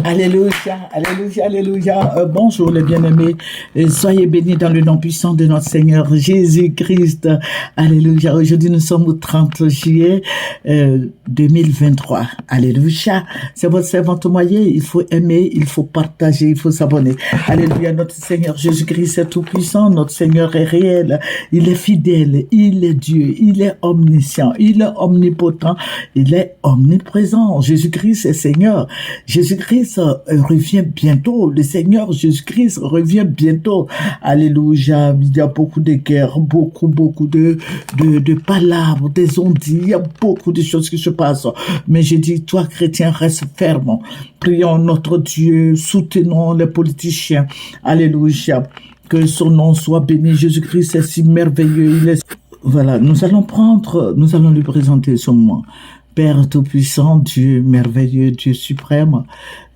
Alléluia, alléluia, alléluia. Bonjour les bien-aimés. Soyez bénis dans le nom puissant de notre Seigneur Jésus-Christ. Alléluia. Aujourd'hui, nous sommes au 30 juillet 2023. Alléluia. C'est votre servante moyen. Il faut aimer, il faut partager, il faut s'abonner. Alléluia. Notre Seigneur Jésus-Christ est tout puissant. Notre Seigneur est réel. Il est fidèle. Il est Dieu. Il est omniscient. Il est omnipotent. Il est omniprésent. Jésus-Christ est Seigneur. Jésus-Christ revient bientôt. Le Seigneur Jésus-Christ revient bientôt. Alléluia. Il y a beaucoup de guerres, beaucoup de palabres, des ondits. Il y a beaucoup de choses qui se passent. Mais je dis, toi, chrétien, reste ferme. Prions notre Dieu, soutenons les politiciens. Alléluia. Que son nom soit béni. Jésus-Christ est si merveilleux. Voilà, nous allons lui présenter ce moment. Père Tout-Puissant, Dieu merveilleux, Dieu suprême,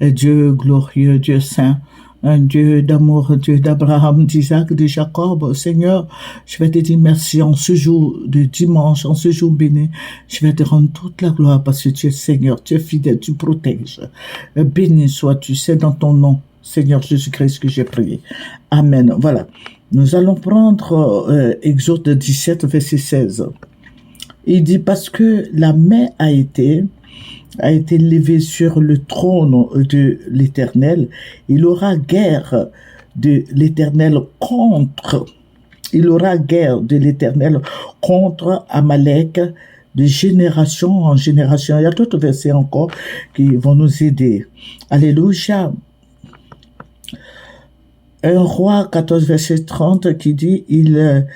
Dieu glorieux, Dieu saint, un Dieu d'amour, Dieu d'Abraham, d'Isaac, de Jacob. Seigneur, je vais te dire merci en ce jour de dimanche, en ce jour béni. Je vais te rendre toute la gloire parce que tu es Seigneur, tu es fidèle, tu protèges. Béni sois-tu, c'est dans ton nom, Seigneur Jésus-Christ, que j'ai prié. Amen. Voilà. Nous allons prendre Exode 17, verset 16. Il dit parce que la main a été levée sur le trône de l'Éternel, il aura guerre de l'Éternel contre Amalek de génération en génération. Il y a d'autres versets encore qui vont nous aider. Alléluia. Un roi 14 verset 30 qui dit il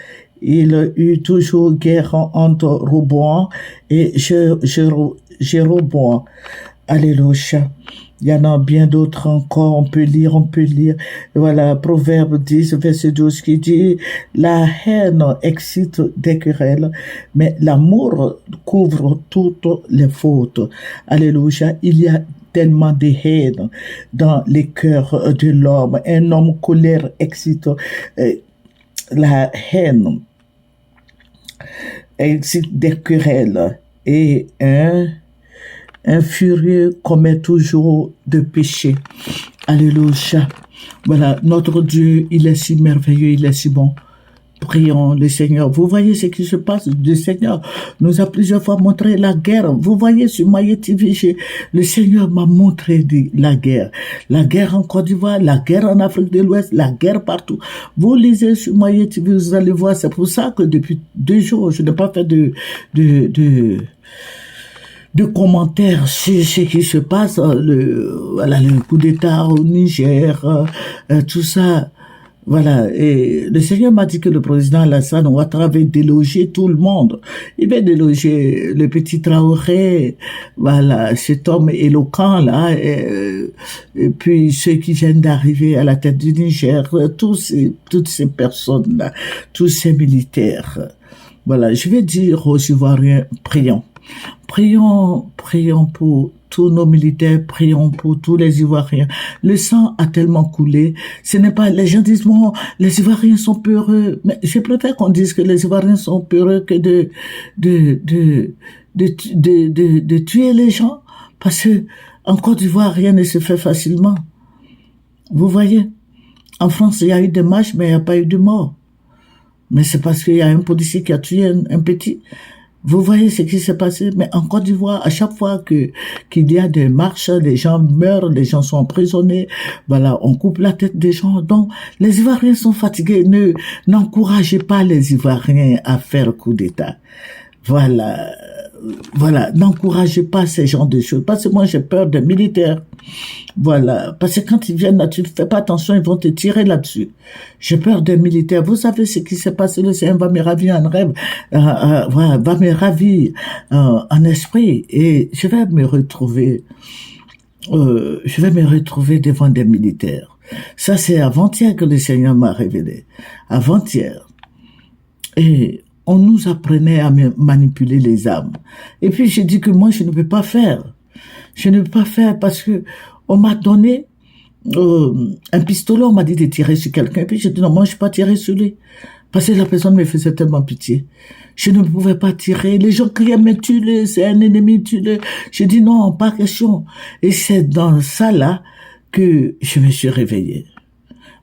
eut toujours guerre entre Roboam et Jéroboam. Alléluia. Il y en a bien d'autres encore, on peut lire. Voilà, Proverbe 10, verset 12 qui dit, la haine excite des querelles, mais l'amour couvre toutes les fautes. Alléluia. Il y a tellement de haine dans les cœurs de l'homme. Un homme colère excite la haine, excite des querelles, et un furieux commet toujours de péché. Alléluia. Voilà, notre Dieu, il est si merveilleux, il est si bon. Prions le Seigneur. Vous voyez ce qui se passe. Le Seigneur nous a plusieurs fois montré la guerre. Vous voyez sur Maye TV, le Seigneur m'a montré la guerre. La guerre en Côte d'Ivoire, la guerre en Afrique de l'Ouest, la guerre partout. Vous lisez sur Maye TV, vous allez voir. C'est pour ça que depuis 2 jours, je n'ai pas fait de commentaires sur ce qui se passe. Le coup d'État au Niger, tout ça. Voilà, et le Seigneur m'a dit que le président Alassane Ouattara va déloger tout le monde. Il va déloger le petit Traoré, voilà, cet homme éloquent là, et puis ceux qui viennent d'arriver à la tête du Niger, toutes ces personnes-là, tous ces militaires. Voilà, je vais dire aux Ivoiriens, prions. Prions pour tous nos militaires, prions pour tous les Ivoiriens. Le sang a tellement coulé. Ce n'est pas, les gens disent, bon, les Ivoiriens sont peureux. Mais je préfère qu'on dise que les Ivoiriens sont peureux que de tuer les gens. Parce que, en Côte d'Ivoire, rien ne se fait facilement. Vous voyez? En France, il y a eu des marches, mais il n'y a pas eu de mort. Mais c'est parce qu'il y a un policier qui a tué un petit. Vous voyez ce qui s'est passé, mais en Côte d'Ivoire, à chaque fois qu'il y a des marches, les gens meurent, les gens sont emprisonnés, voilà, on coupe la tête des gens. Donc, les Ivoiriens sont fatigués. N'encouragez pas les Ivoiriens à faire coup d'État. Voilà, n'encouragez pas ces genres de choses. Parce que moi, j'ai peur des militaires. Voilà, parce que quand ils viennent là, tu ne fais pas attention, ils vont te tirer là-dessus. J'ai peur des militaires. Vous savez ce qui s'est passé, le Seigneur va me ravir en rêve, va me ravir en esprit, et je vais me retrouver devant des militaires. Ça, c'est avant-hier que le Seigneur m'a révélé. Avant-hier. Et on nous apprenait à manipuler les âmes. Et puis, j'ai dit que moi, je ne peux pas faire. Je ne peux pas faire parce que on m'a donné un pistolet, on m'a dit de tirer sur quelqu'un. Et puis, j'ai dit non, moi, je ne vais pas tirer sur lui. Parce que la personne me faisait tellement pitié. Je ne pouvais pas tirer. Les gens criaient, mais tue-le, c'est un ennemi, tue-le. Je dis non, pas question. Et c'est dans ça là que je me suis réveillée.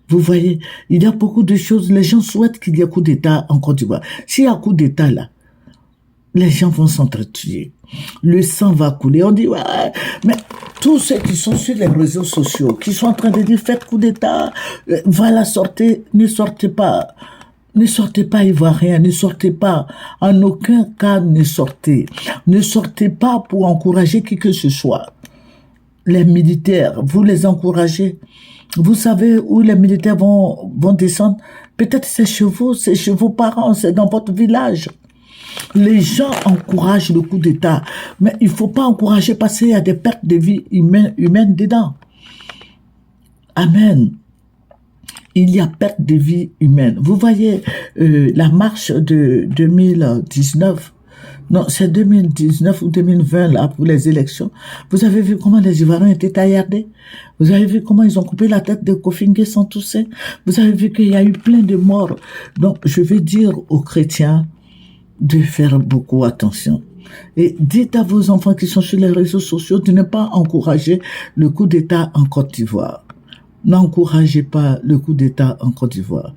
Vous voyez, il y a beaucoup de choses. Les gens souhaitent qu'il y ait coup d'État en Côte d'Ivoire. S'il y a coup d'État là, les gens vont s'entretuer. Le sang va couler. On dit, ouais, mais tous ceux qui sont sur les réseaux sociaux, qui sont en train de dire, faites coup d'État, voilà, sortez, ne sortez pas. Ne sortez pas ivoirien, ne sortez pas. En aucun cas, ne sortez. Ne sortez pas pour encourager qui que ce soit. Les militaires, vous les encouragez. Vous savez où les militaires vont descendre? Peut-être c'est chez vos parents, c'est dans votre village. Les gens encouragent le coup d'État, mais il ne faut pas encourager parce qu'il y a des pertes de vie humaines dedans. Amen. Il y a perte de vie humaine. Vous voyez la marche de 2019, non, c'est 2019 ou 2020 là pour les élections. Vous avez vu comment les Ivoiriens étaient taillardés? Vous avez vu comment ils ont coupé la tête de Kofi Nguessan Toussaint? Vous avez vu qu'il y a eu plein de morts. Donc, je vais dire aux chrétiens de faire beaucoup attention. Et dites à vos enfants qui sont sur les réseaux sociaux de ne pas encourager le coup d'État en Côte d'Ivoire. N'encouragez pas le coup d'État en Côte d'Ivoire.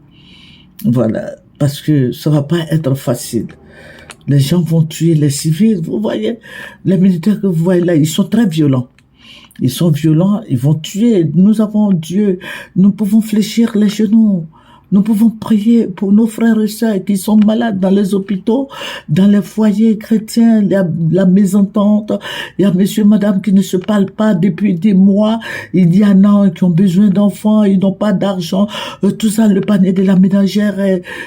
Voilà, parce que ça va pas être facile. Les gens vont tuer les civils. Vous voyez, les militaires que vous voyez là, ils sont très violents. Ils sont violents, ils vont tuer. Nous avons Dieu. Nous pouvons fléchir les genoux. Nous pouvons prier pour nos frères et sœurs qui sont malades dans les hôpitaux, dans les foyers chrétiens, la mésentente. Il y a monsieur, madame qui ne se parlent pas depuis des mois. Il y en a qui ont besoin d'enfants, ils n'ont pas d'argent. Tout ça, le panier de la ménagère